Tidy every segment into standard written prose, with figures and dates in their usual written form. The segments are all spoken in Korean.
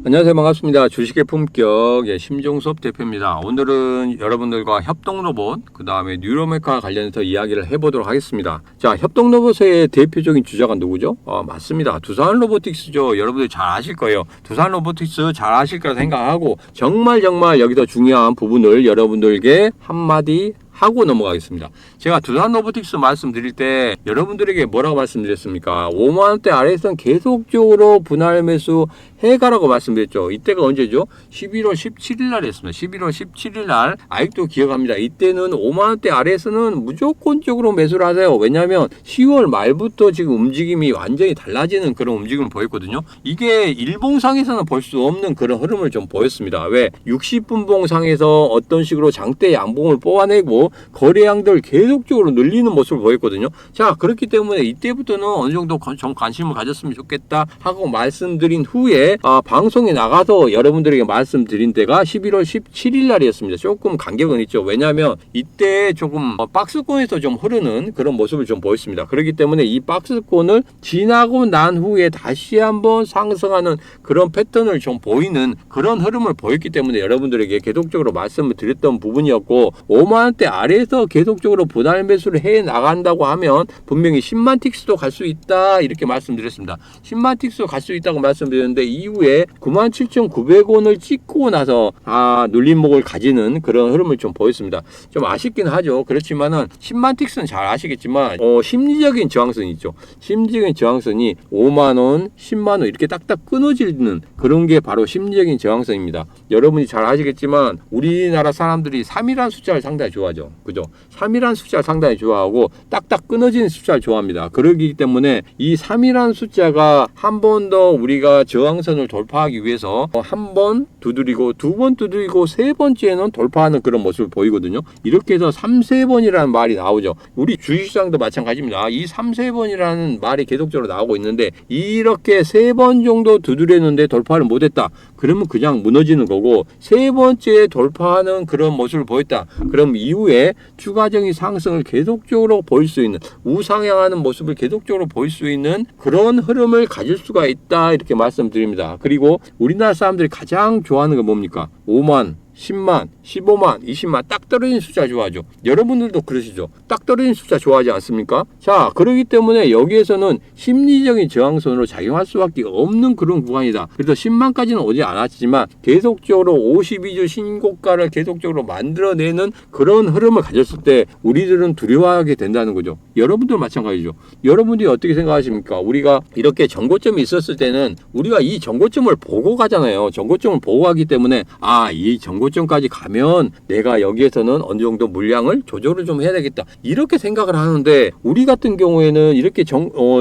안녕하세요. 반갑습니다. 주식의 품격 심종섭 대표입니다. 오늘은 여러분들과 협동로봇 그 다음에 뉴로메카 관련해서 이야기를 해보도록 하겠습니다. 자, 협동로봇의 대표적인 주자가 누구죠? 맞습니다. 두산로보틱스죠. 여러분들 잘 아실 거예요. 두산로보틱스 잘 아실 거라 생각하고 정말 여기서 중요한 부분을 여러분들께 한마디 하고 넘어가겠습니다. 제가 두산로보틱스 말씀드릴 때 여러분들에게 뭐라고 말씀드렸습니까? 5만원대 아래에서는 계속적으로 분할 매수 해가라고 말씀드렸죠. 이때가 언제죠? 11월 17일 날 했습니다. 11월 17일 날 아직도 기억합니다. 이때는 5만원대 아래에서는 무조건적으로 매수를 하세요. 왜냐하면 10월 말부터 지금 움직임이 완전히 달라지는 그런 움직임을 보였거든요. 이게 일봉상에서는 볼 수 없는 그런 흐름을 좀 보였습니다. 왜? 60분봉상에서 어떤 식으로 장대 양봉을 뽑아내고 거래량들 계속적으로 늘리는 모습을 보였거든요. 자, 그렇기 때문에 이때부터는 어느 정도 좀 관심을 가졌으면 좋겠다 하고 말씀드린 후에 방송에 나가서 여러분들에게 말씀드린 때가 11월 17일 날이었습니다. 조금 간격은 있죠. 왜냐하면 이때 조금 박스권에서 좀 흐르는 그런 모습을 좀 보였습니다. 그렇기 때문에 이 박스권을 지나고 난 후에 다시 한번 상승하는 그런 패턴을 좀 보이는 그런 흐름을 보였기 때문에 여러분들에게 계속적으로 말씀을 드렸던 부분이었고, 5만원대 아래에서 계속적으로 분할 매수를 해 나간다고 하면 분명히 10만 틱스도 갈 수 있다 이렇게 말씀드렸습니다. 10만 틱스도 갈 수 있다고 말씀드렸는데 이후에 97,900원을 찍고 나서 눌림목을 가지는 그런 흐름을 좀 보였습니다. 좀 아쉽긴 하죠. 그렇지만은 10만 틱스는 잘 아시겠지만 심리적인 저항선이 있죠. 심리적인 저항선이 5만원, 10만원 이렇게 딱딱 끊어지는 그런 게 바로 심리적인 저항선입니다. 여러분이 잘 아시겠지만 우리나라 사람들이 3이라는 숫자를 상당히 좋아하죠. 그죠? 3이라는 숫자를 상당히 좋아하고 딱딱 끊어지는 숫자를 좋아합니다. 그러기 때문에 이 3이라는 숫자가 한 번 더 우리가 저항선을 돌파하기 위해서 한 번 두드리고 두 번 두드리고 세 번째는 돌파하는 그런 모습을 보이거든요. 이렇게 해서 3, 3번이라는 말이 나오죠. 우리 주식시장도 마찬가지입니다. 이 3, 3번이라는 말이 계속적으로 나오고 있는데 이렇게 3번 정도 두드렸는데 돌파를 못했다. 그러면 그냥 무너지는 거고, 세 번째 돌파하는 그런 모습을 보였다. 그럼 이후에 추가적인 상승을 계속적으로 보일 수 있는, 우상향하는 모습을 계속적으로 보일 수 있는 그런 흐름을 가질 수가 있다 이렇게 말씀드립니다. 그리고 우리나라 사람들이 가장 좋아하는 건 뭡니까? 5만 10만, 15만, 20만 딱 떨어진 숫자 좋아하죠. 여러분들도 그러시죠. 딱 떨어진 숫자 좋아하지 않습니까? 자, 그렇기 때문에 여기에서는 심리적인 저항선으로 작용할 수밖에 없는 그런 구간이다. 그래서 10만까지는 오지 않았지만 계속적으로 52주 신고가를 계속적으로 만들어내는 그런 흐름을 가졌을 때 우리들은 두려워하게 된다는 거죠. 여러분들 마찬가지죠. 여러분들이 어떻게 생각하십니까? 우리가 이렇게 정고점이 있었을 때는 우리가 이 정고점을 보고 가잖아요. 정고점을 보고 가기 때문에 이 정고점까지 가면 내가 여기에서는 어느 정도 물량을 조절을 좀 해야 되겠다 이렇게 생각을 하는데, 우리 같은 경우에는 이렇게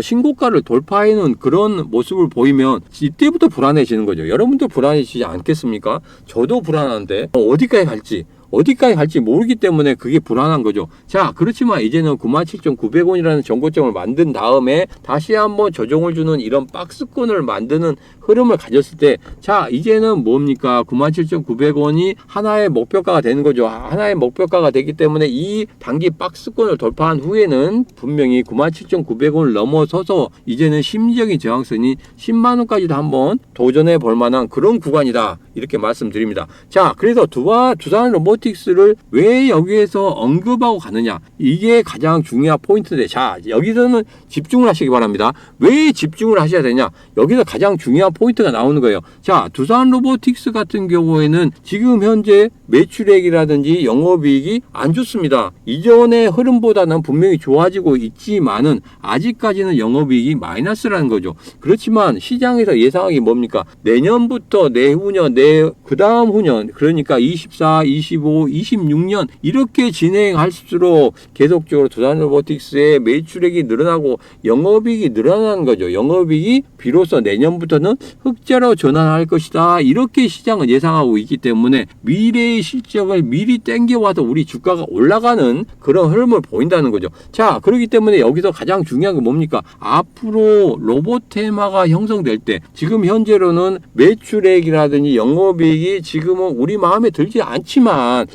신고가를 돌파하는 그런 모습을 보이면 이때부터 불안해지는 거죠. 여러분도 불안해지지 않겠습니까? 저도 불안한데 어디까지 갈지 모르기 때문에 그게 불안한 거죠. 자, 그렇지만 이제는 97,900원이라는 정고점을 만든 다음에 다시 한번 조정을 주는 이런 박스권을 만드는 흐름을 가졌을 때, 자, 이제는 뭡니까? 97,900원이 하나의 목표가가 되는 거죠. 하나의 목표가가 되기 때문에 이 단기 박스권을 돌파한 후에는 분명히 97,900원을 넘어서서 이제는 심리적인 저항선이 10만원까지도 한번 도전해 볼 만한 그런 구간이다 이렇게 말씀드립니다. 자, 그래서 두산로보틱스를 왜 여기에서 언급하고 가느냐, 이게 가장 중요한 포인트인데, 자, 여기서는 집중을 하시기 바랍니다. 왜 집중을 하셔야 되냐, 여기서 가장 중요한 포인트가 나오는 거예요. 자, 두산로보틱스 같은 경우에는 지금 현재 매출액이라든지 영업이익이 안 좋습니다. 이전의 흐름보다는 분명히 좋아지고 있지만은 아직까지는 영업이익이 마이너스라는 거죠. 그렇지만 시장에서 예상하기 뭡니까? 내년부터 내후년, 그 다음 후년, 그러니까 24, 25, 26년 이렇게 진행할수록 계속적으로 두산로보틱스의 매출액이 늘어나고 영업이익이 늘어나는 거죠. 영업이익이 비로소 내년부터는 흑자로 전환할 것이다 이렇게 시장은 예상하고 있기 때문에 미래의 미래의 실적을 미리 땡겨와서 우리 주가가 올라가는 그런 흐름을 보인다는 거죠. 자, 그렇기 때문에 여기서 가장 중요한 게 뭡니까? 앞으로 로봇 테마가 형성될 때 지금 현재로는 매출액이라든지 영업이익이 지금은 우리 마음에 들지 않지만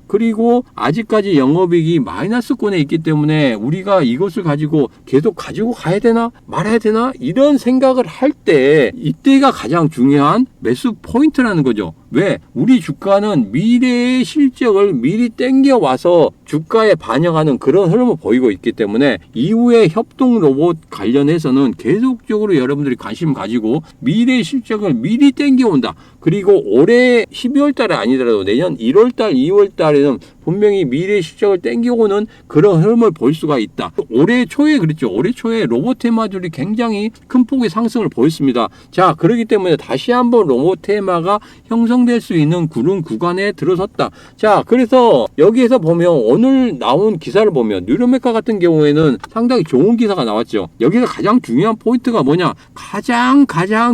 그리고 아직까지 영업이익이 마이너스권에 있기 때문에 우리가 이것을 가지고 계속 가지고 가야 되나 말아야 되나 이런 생각을 할 때 이때가 가장 중요한 매수 포인트라는 거죠. 왜? 우리 주가는 미래의 실적을 미리 땡겨와서 주가에 반영하는 그런 흐름을 보이고 있기 때문에 이후에 협동 로봇 관련해서는 계속적으로 여러분들이 관심 가지고 미래의 실적을 미리 땡겨온다. 그리고 올해 12월 달에 아니더라도 내년 1월 달, 2월 달에는 분명히 미래의 실적을 땡겨오는 그런 흐름을 볼 수가 있다. 올해 초에 그랬죠. 올해 초에 로봇 테마들이 굉장히 큰 폭의 상승을 보였습니다. 자, 그렇기 때문에 다시 한번 로봇 테마가 형성될 수 있는 그런 구간에 들어섰다. 자, 그래서 여기에서 보면 오늘 나온 기사를 보면 뉴로메카 같은 경우에는 상당히 좋은 기사가 나왔죠. 여기서 가장 중요한 포인트가 뭐냐? 가장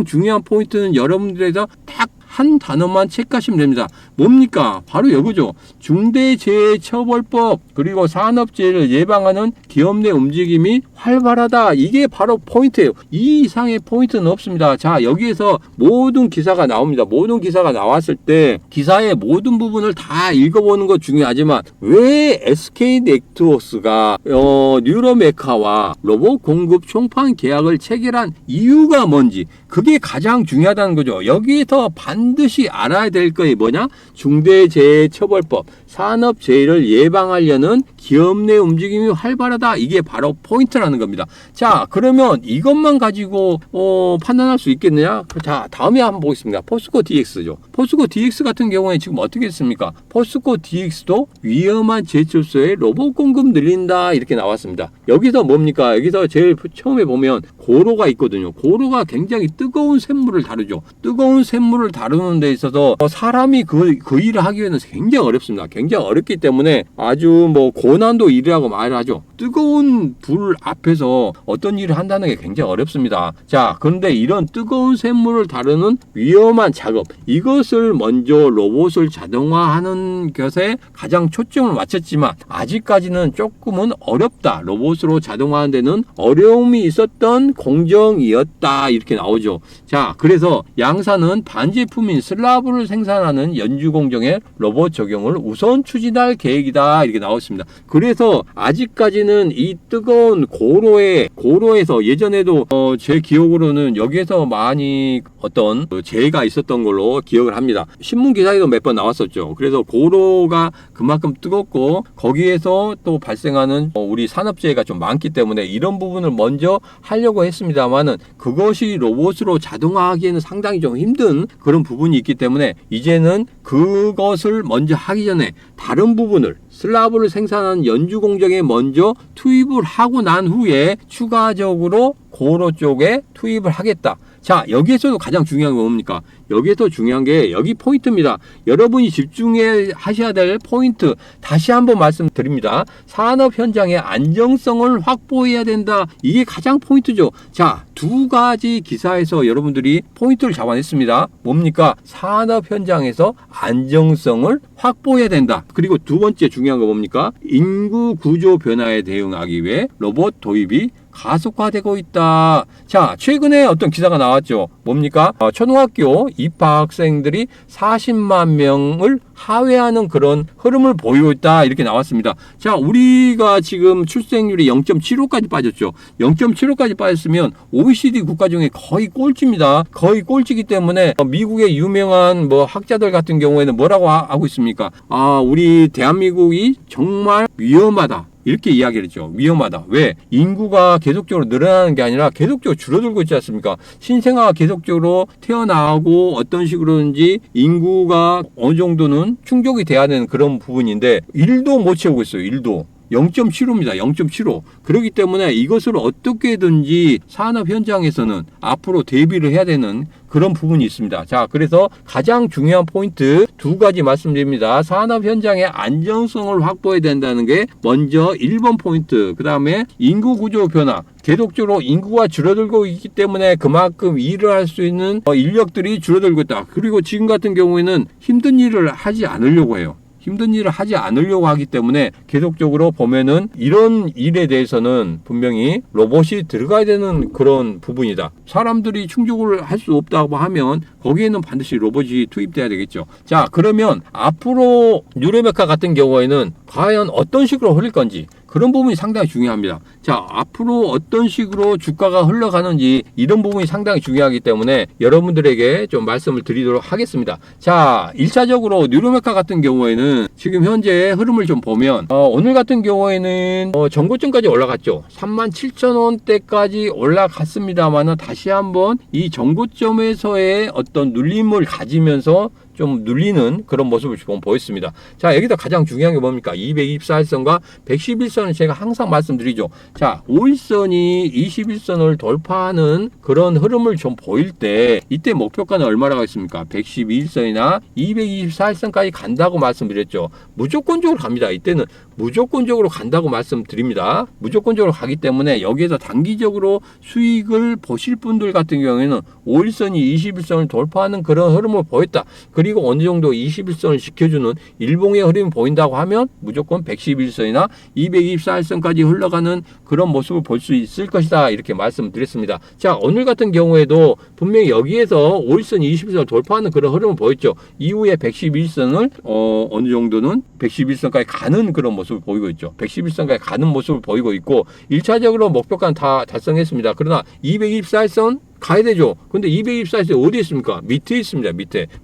중요한 포인트는 여러분들에서 딱 한 단어만 체크하시면 됩니다. 뭡니까? 바로 이거죠. 중대재해처벌법 그리고 산업재해를 예방하는 기업 내 움직임이 활발하다. 이게 바로 포인트예요. 이 이상의 포인트는 없습니다. 자, 여기에서 모든 기사가 나옵니다. 모든 기사가 나왔을 때 기사의 모든 부분을 다 읽어보는 거 중요하지만 왜 SK네트워크가 뉴로메카와 로봇 공급 총판 계약을 체결한 이유가 뭔지 그게 가장 중요하다는 거죠. 여기에서 반드시 알아야 될 것이 뭐냐? 중대재해처벌법, 산업재해를 예방하려는 기업 내 움직임이 활발하다. 이게 바로 포인트라는 겁니다. 자, 그러면 이것만 가지고 판단할 수 있겠느냐? 자, 다음에 한번 보겠습니다. 포스코 DX죠. 포스코 DX 같은 경우에 지금 어떻게 했습니까? 포스코 DX도 위험한 제철소에 로봇 공급 늘린다. 이렇게 나왔습니다. 여기서 뭡니까? 여기서 제일 처음에 보면 고로가 있거든요. 고로가 굉장히 뜨거운 샘물을 다루죠. 뜨거운 샘물을 다루는 데 있어서 사람이 그 일을 하기 위해서는 굉장히 어렵습니다. 굉장히 어렵기 때문에 아주 고난도 일이라고 말을 하죠. 뜨거운 불 앞에서 어떤 일을 한다는 게 굉장히 어렵습니다. 자, 그런데 이런 뜨거운 샘물을 다루는 위험한 작업, 이것을 먼저 로봇을 자동화하는 것에 가장 초점을 맞췄지만 아직까지는 조금은 어렵다. 로봇으로 자동화하는 데는 어려움이 있었던 공정이었다. 이렇게 나오죠. 자, 그래서 양사는 반제품인 슬라브를 생산하는 연주 공정에 로봇 적용을 우선 추진할 계획이다. 이렇게 나왔습니다. 그래서 아직까지는 이 뜨거운 고로에서 예전에도 제 기억으로는 여기에서 많이 어떤 재해가 있었던 걸로 기억을 합니다. 신문 기사에도 몇 번 나왔었죠. 그래서 고로가 그만큼 뜨겁고 거기에서 또 발생하는 우리 산업재해가 좀 많기 때문에 이런 부분을 먼저 하려고 했습니다만은 그것이 로봇으로 자동화하기에는 상당히 좀 힘든 그런 부분이 있기 때문에 이제는 그것을 먼저 하기 전에 다른 부분을 슬라브를 생산하는 연주 공정에 먼저 투입을 하고 난 후에 추가적으로 고로 쪽에 투입을 하겠다. 자, 여기에서도 가장 중요한 건 뭡니까? 여기에서 중요한 게 여기 포인트입니다. 여러분이 집중해 하셔야 될 포인트 다시 한번 말씀드립니다. 산업 현장의 안정성을 확보해야 된다. 이게 가장 포인트죠. 자, 두 가지 기사에서 여러분들이 포인트를 잡아냈습니다. 뭡니까? 산업 현장에서 안정성을 확보해야 된다. 그리고 두 번째 중요한 거 뭡니까? 인구 구조 변화에 대응하기 위해 로봇 도입이 가속화되고 있다. 자, 최근에 어떤 기사가 나왔죠. 뭡니까? 초등학교 입학생들이 40만 명을 하회하는 그런 흐름을 보이고 있다. 이렇게 나왔습니다. 자, 우리가 지금 출생률이 0.75까지 빠졌죠. 0.75까지 빠졌으면 OECD 국가 중에 거의 꼴찌입니다. 거의 꼴찌이기 때문에 미국의 유명한 학자들 같은 경우에는 뭐라고 하고 있습니까? 우리 대한민국이 정말 위험하다. 이렇게 이야기를 했죠. 위험하다. 왜? 인구가 계속적으로 늘어나는 게 아니라 계속적으로 줄어들고 있지 않습니까? 신생아가 계속적으로 태어나고 어떤 식으로든지 인구가 어느 정도는 충족이 돼야 되는 그런 부분인데 일도 못 채우고 있어요. 일도. 0.75입니다. 0.75. 그렇기 때문에 이것을 어떻게든지 산업 현장에서는 앞으로 대비를 해야 되는 그런 부분이 있습니다. 자, 그래서 가장 중요한 포인트 두 가지 말씀드립니다. 산업 현장의 안정성을 확보해야 된다는 게 먼저 1번 포인트. 그 다음에 인구 구조 변화. 계속적으로 인구가 줄어들고 있기 때문에 그만큼 일을 할 수 있는 인력들이 줄어들고 있다. 그리고 지금 같은 경우에는 힘든 일을 하지 않으려고 해요. 힘든 일을 하지 않으려고 하기 때문에 계속적으로 보면은 이런 일에 대해서는 분명히 로봇이 들어가야 되는 그런 부분이다. 사람들이 충족을 할 수 없다고 하면 거기에는 반드시 로봇이 투입돼야 되겠죠. 자, 그러면 앞으로 뉴레메카 같은 경우에는 과연 어떤 식으로 흘릴 건지 그런 부분이 상당히 중요합니다. 자, 앞으로 어떤 식으로 주가가 흘러가는지 이런 부분이 상당히 중요하기 때문에 여러분들에게 좀 말씀을 드리도록 하겠습니다. 자, 1차적으로 뉴로메카 같은 경우에는 지금 현재 흐름을 좀 보면 오늘 같은 경우에는 전고점까지 올라갔죠. 37,000원대까지 올라갔습니다만 다시 한번 이 전고점에서의 어떤 눌림을 가지면서 좀 눌리는 그런 모습을 좀 보였습니다. 자, 여기서 가장 중요한 게 뭡니까? 224일선과 111선을 제가 항상 말씀드리죠. 자, 5일선이 21선을 돌파하는 그런 흐름을 좀 보일 때 이때 목표가는 얼마라고 했습니까? 112일선이나 224일선까지 간다고 말씀드렸죠. 무조건적으로 갑니다. 이때는 무조건적으로 간다고 말씀드립니다. 무조건적으로 가기 때문에 여기에서 단기적으로 수익을 보실 분들 같은 경우에는 5일선이 21선을 돌파하는 그런 흐름을 보였다. 그리고 어느 정도 21선을 지켜주는 일봉의 흐름이 보인다고 하면 무조건 111선이나 224일선까지 흘러가는 그런 모습을 볼 수 있을 것이다. 이렇게 말씀드렸습니다. 자, 오늘 같은 경우에도 분명히 여기에서 5일선, 21선을 돌파하는 그런 흐름을 보였죠. 이후에 111선을 어느 정도는 111선까지 가는 그런 모습을 보이고 있죠. 111선까지 가는 모습을 보이고 있고 1차적으로 목표가는 다 달성했습니다. 그러나 224일선 가야 되죠. 근데 224에서 어디 있습니까? 밑에 있습니다.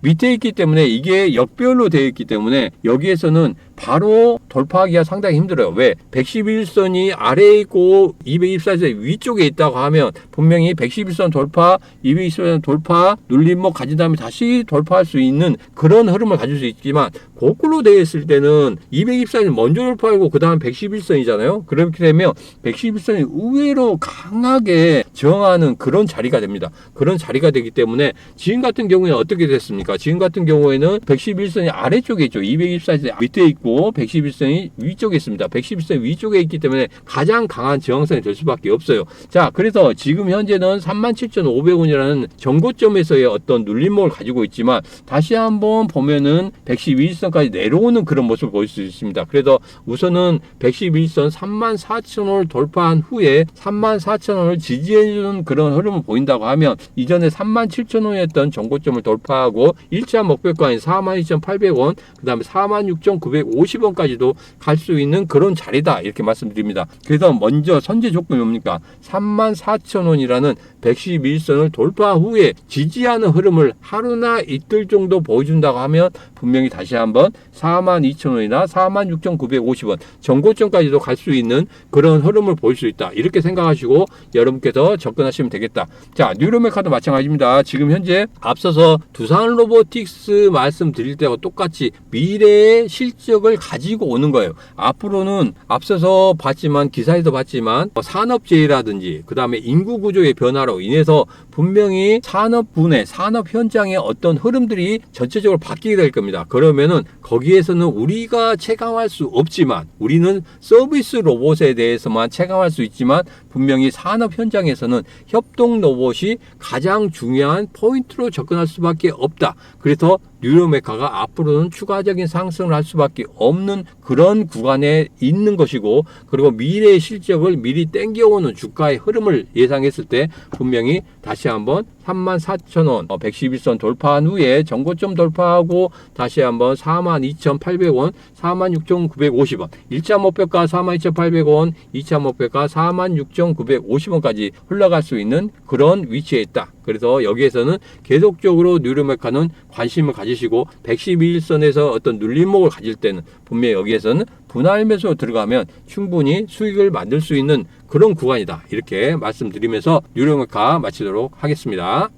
밑에 있기 때문에 이게 역별로 되어 있기 때문에 여기에서는 바로 돌파하기가 상당히 힘들어요. 왜? 111선이 아래에 있고 224에서 위쪽에 있다고 하면 분명히 111선 돌파, 224선 돌파, 눌림목 가진 다음에 다시 돌파할 수 있는 그런 흐름을 가질 수 있지만 거꾸로 되어 있을 때는 224선 먼저 돌파하고 그 다음 111선이잖아요. 그렇게 되면 111선이 의외로 강하게 저항하는 그런 자리가 됩니다. 그런 자리가 되기 때문에 지금 같은 경우에는 어떻게 됐습니까? 지금 같은 경우에는 111선이 아래쪽에 있죠. 224선이 밑에 있고 111선이 위쪽에 있습니다. 111선이 위쪽에 있기 때문에 가장 강한 저항선이 될 수밖에 없어요. 자, 그래서 지금 현재는 37,500원이라는 전고점에서의 어떤 눌림목을 가지고 있지만 다시 한번 보면은 111선까지 내려오는 그런 모습을 볼 수 있습니다. 그래서 우선은 111선 34,000원을 돌파한 후에 34,000원을 지지해주는 그런 흐름을 보인다고 하면 이전에 37,000원이었던 전고점을 돌파하고 1차 목표가인 42,800원, 그 다음에 46,950원까지도 갈 수 있는 그런 자리다. 이렇게 말씀드립니다. 그래서 먼저 선제 조건이 뭡니까? 34,000원이라는 111선을 돌파 후에 지지하는 흐름을 하루나 이틀 정도 보여준다고 하면 분명히 다시 한번 42,000원이나 46,950원 전고점까지도 갈 수 있는 그런 흐름을 보일 수 있다. 이렇게 생각하시고 여러분께서 접근하시면 되겠다. 자, 뉴로메카도 마찬가지입니다. 지금 현재 앞서서 두산 로보틱스 말씀드릴 때와 똑같이 미래의 실적을 가지고 오는 거예요. 앞으로는 앞서서 봤지만 기사에서 봤지만 산업재해라든지 그 다음에 인구 구조의 변화로 인해서 분명히 산업 분해, 산업 현장의 어떤 흐름들이 전체적으로 바뀌게 될 겁니다. 그러면은 거기에서는 우리가 체감할 수 없지만 우리는 서비스 로봇에 대해서만 체감할 수 있지만 분명히 산업 현장에서는 협동 로봇이 가장 중요한 포인트로 접근할 수밖에 없다. 그래서 뉴로메카가 앞으로는 추가적인 상승을 할 수밖에 없는 그런 구간에 있는 것이고, 그리고 미래의 실적을 미리 땡겨오는 주가의 흐름을 예상했을 때 분명히 다시 한번 34,000원 111선 돌파한 후에 전고점 돌파하고 다시 한번 42,800원 46,950원 1차 목표가 42,800원 2차 목표가 46,950원까지 흘러갈 수 있는 그런 위치에 있다. 그래서 여기에서는 계속적으로 뉴로메카는 관심을 가지시고 111선에서 어떤 눌림목을 가질 때는 분명히 여기에서는 분할 매수로 들어가면 충분히 수익을 만들 수 있는 그런 구간이다. 이렇게 말씀드리면서 뉴로메카 마치도록 하겠습니다.